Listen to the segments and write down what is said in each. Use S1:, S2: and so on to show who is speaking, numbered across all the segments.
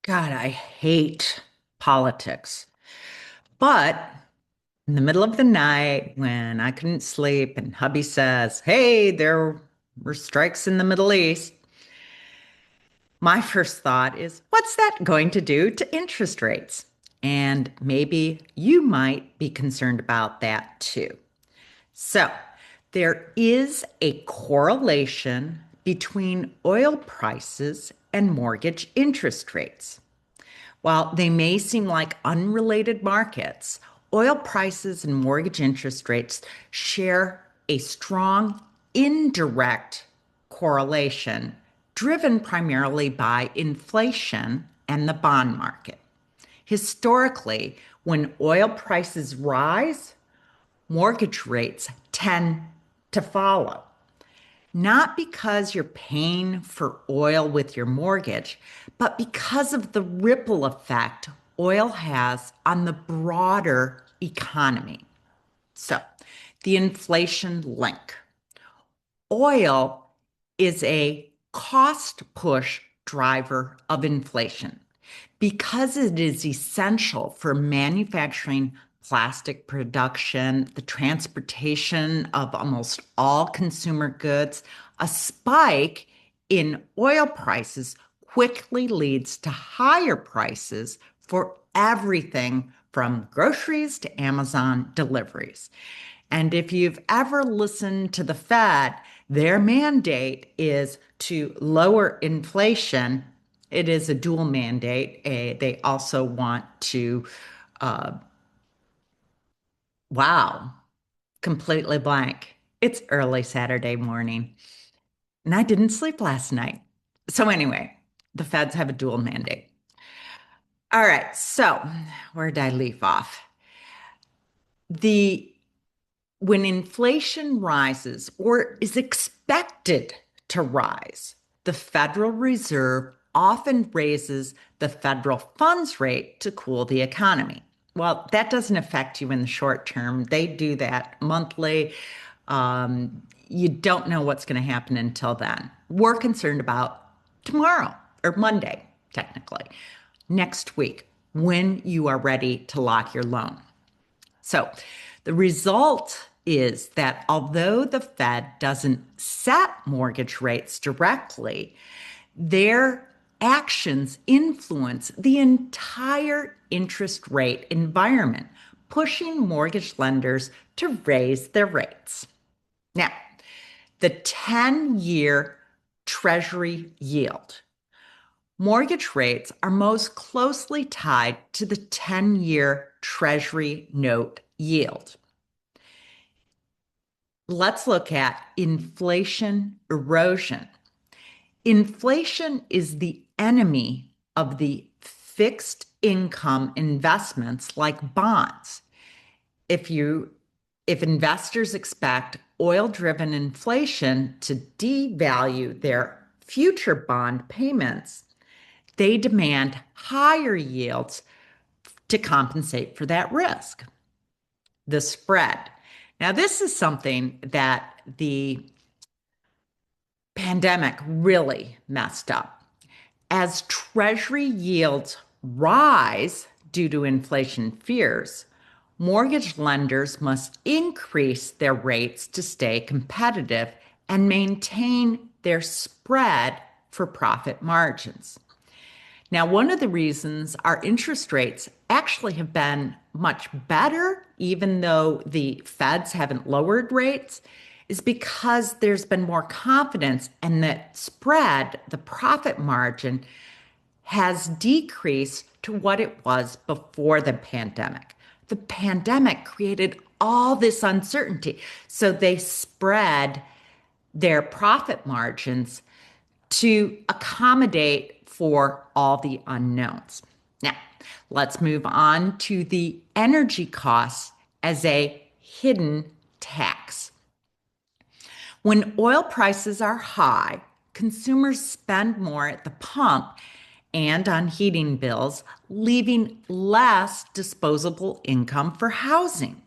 S1: God, I hate politics. But in the middle of the night when I couldn't sleep and hubby says, hey, there were strikes in the Middle East, my first thought is, what's that going to do to interest rates? And maybe you might be concerned about that too. So, there is a correlation between oil prices and mortgage interest rates. While they may seem like unrelated markets, oil prices and mortgage interest rates share a strong indirect correlation driven primarily by inflation and the bond market. Historically, when oil prices rise, mortgage rates tend to follow. Not because you're paying for oil with your mortgage, but because of the ripple effect oil has on the broader economy. So, the inflation link. Oil is a cost push driver of inflation because it is essential for manufacturing plastic production, the transportation of almost all consumer goods. A spike in oil prices quickly leads to higher prices for everything from groceries to Amazon deliveries. And if you've ever listened to the Fed, their mandate is to lower inflation. It is a dual mandate. They also want to, uh, wow, completely blank. It's early Saturday morning, and I didn't sleep last night. So, anyway, the Feds have a dual mandate. All right, so where did I leave off? The When inflation rises or is expected to rise, the Federal Reserve often raises the federal funds rate to cool the economy. Well, that doesn't affect you in the short term. They do that monthly. You don't know what's going to happen until then. We're concerned about tomorrow or Monday, technically, next week, when you are ready to lock your loan. So the result is that although the Fed doesn't set mortgage rates directly, their actions influence the entire interest rate environment, pushing mortgage lenders to raise their rates. Now, the 10-year Treasury yield. Mortgage rates are most closely tied to the 10-year Treasury note yield. Let's look at inflation erosion. Inflation is the enemy of the fixed income investments like bonds. If investors expect oil-driven inflation to devalue their future bond payments, they demand higher yields to compensate for that risk. The spread. Now, this is something that the pandemic really messed up. As Treasury yields rise due to inflation fears, mortgage lenders must increase their rates to stay competitive and maintain their spread for profit margins. Now, one of the reasons our interest rates actually have been much better, even though the feds haven't lowered rates, is because there's been more confidence and that spread, the profit margin, has decreased to what it was before the pandemic. The pandemic created all this uncertainty. So they spread their profit margins to accommodate for all the unknowns. Now, let's move on to the energy costs as a hidden tax. When oil prices are high, consumers spend more at the pump and on heating bills, leaving less disposable income for housing.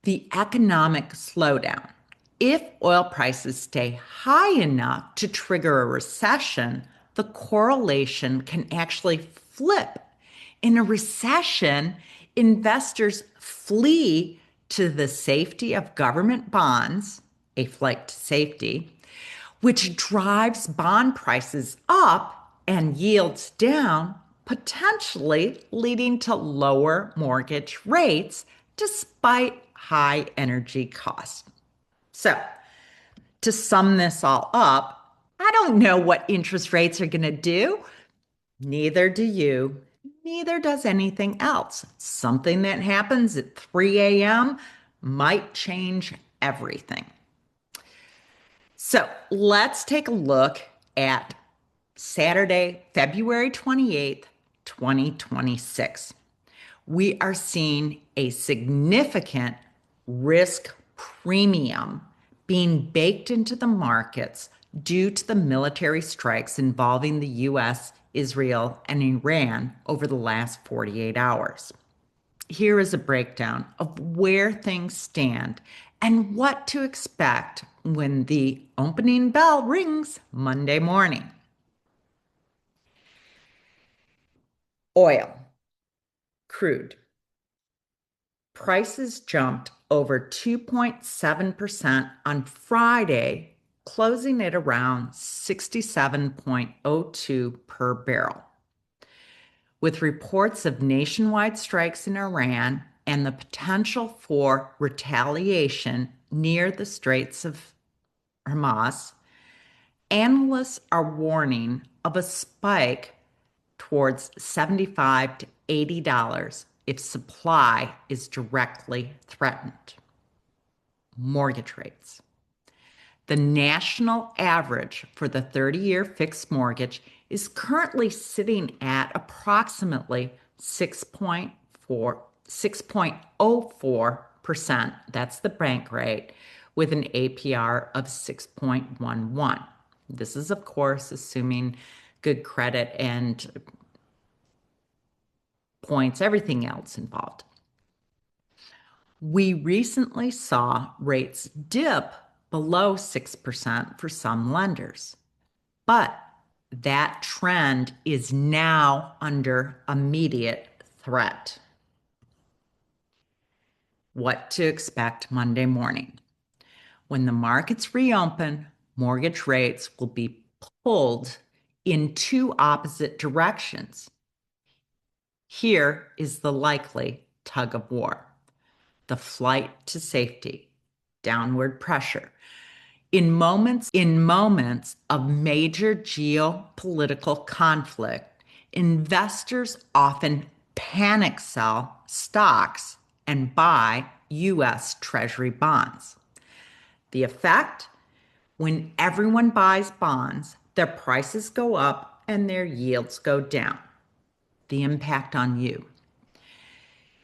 S1: The economic slowdown. If oil prices stay high enough to trigger a recession, the correlation can actually flip. In a recession, investors flee to the safety of government bonds, a flight to safety, which drives bond prices up and yields down, potentially leading to lower mortgage rates despite high energy costs. So, to sum this all up, I don't know what interest rates are going to do. Neither do you. Neither does anything else. Something that happens at 3 a.m. might change everything. So let's take a look at Saturday, February 28th, 2026. We are seeing a significant risk premium being baked into the markets due to the military strikes involving the US, Israel, and Iran over the last 48 hours. Here is a breakdown of where things stand and what to expect when the opening bell rings Monday morning. Oil, crude. Prices jumped over 2.7% on Friday, closing at around 67.02 per barrel. With reports of nationwide strikes in Iran and the potential for retaliation near the Straits of Hormuz, analysts are warning of a spike towards $75 to $80 if supply is directly threatened. Mortgage rates. The national average for the 30-year fixed mortgage is currently sitting at approximately 6.04%. That's the bank rate, with an APR of 6.11. This is, of course, assuming good credit and points, everything else involved. We recently saw rates dip below 6% for some lenders, but that trend is now under immediate threat. What to expect Monday morning? When the markets reopen, mortgage rates will be pulled in two opposite directions. Here is the likely tug of war: the flight to safety, downward pressure. In moments of major geopolitical conflict, investors often panic sell stocks and buy US Treasury bonds. The effect? When everyone buys bonds, their prices go up and their yields go down. The impact on you.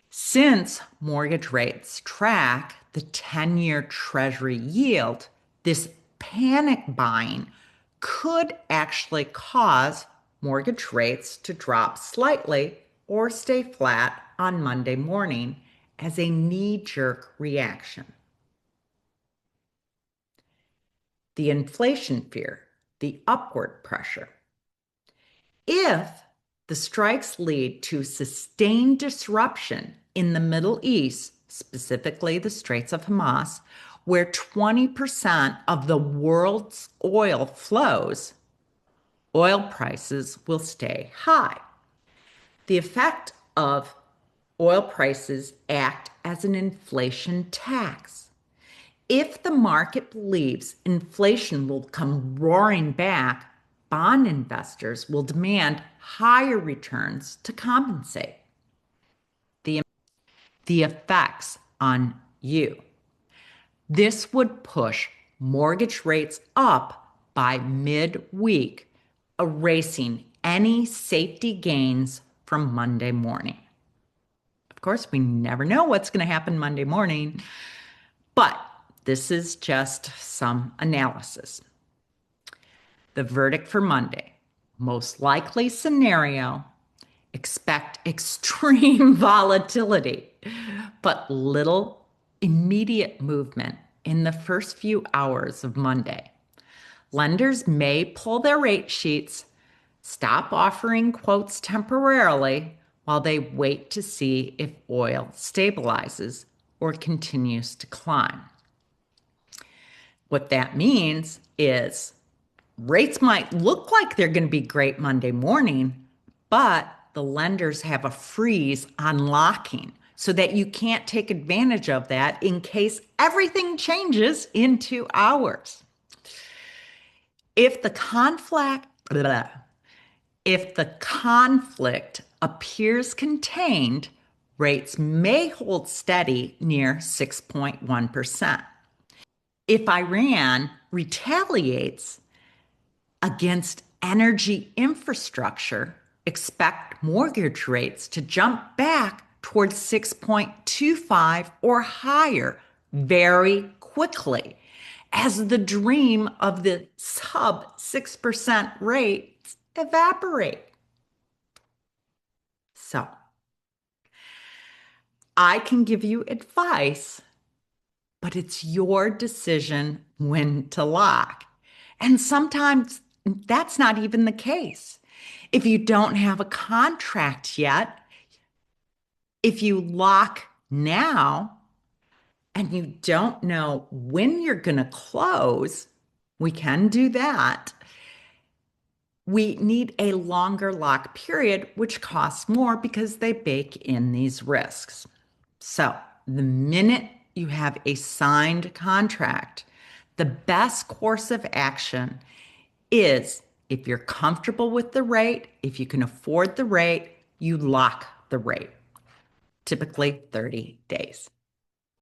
S1: Since mortgage rates track the 10-year Treasury yield, this panic buying could actually cause mortgage rates to drop slightly or stay flat on Monday morning as a knee-jerk reaction. The inflation fear, the upward pressure. If the strikes lead to sustained disruption in the Middle East, specifically the Straits of Hormuz, where 20% of the world's oil flows, oil prices will stay high. The effect of oil prices act as an inflation tax. If the market believes inflation will come roaring back, bond investors will demand higher returns to compensate. The effects on you. This would push mortgage rates up by mid-week, erasing any safety gains from Monday morning. Of course, we never know what's going to happen Monday morning, but this is just some analysis. The verdict for Monday: most likely scenario, expect extreme volatility, but little immediate movement in the first few hours of Monday. Lenders may pull their rate sheets, Stop offering quotes temporarily while they wait to see if oil stabilizes or continues to climb. What that means is rates might look like they're going to be great Monday morning, but the lenders have a freeze on locking so that you can't take advantage of that in case everything changes in 2 hours. If the conflict, if the conflict appears contained, rates may hold steady near 6.1%. If Iran retaliates against energy infrastructure, expect mortgage rates to jump back towards 6.25 or higher very quickly as the dream of the sub 6% rates evaporate. So, I can give you advice, but it's your decision when to lock. And sometimes that's not even the case. If you don't have a contract yet, if you lock now and you don't know when you're going to close, we can do that. We need a longer lock period, which costs more because they bake in these risks. So, the minute you have a signed contract, the best course of action is if you're comfortable with the rate, if you can afford the rate, you lock the rate, typically 30 days.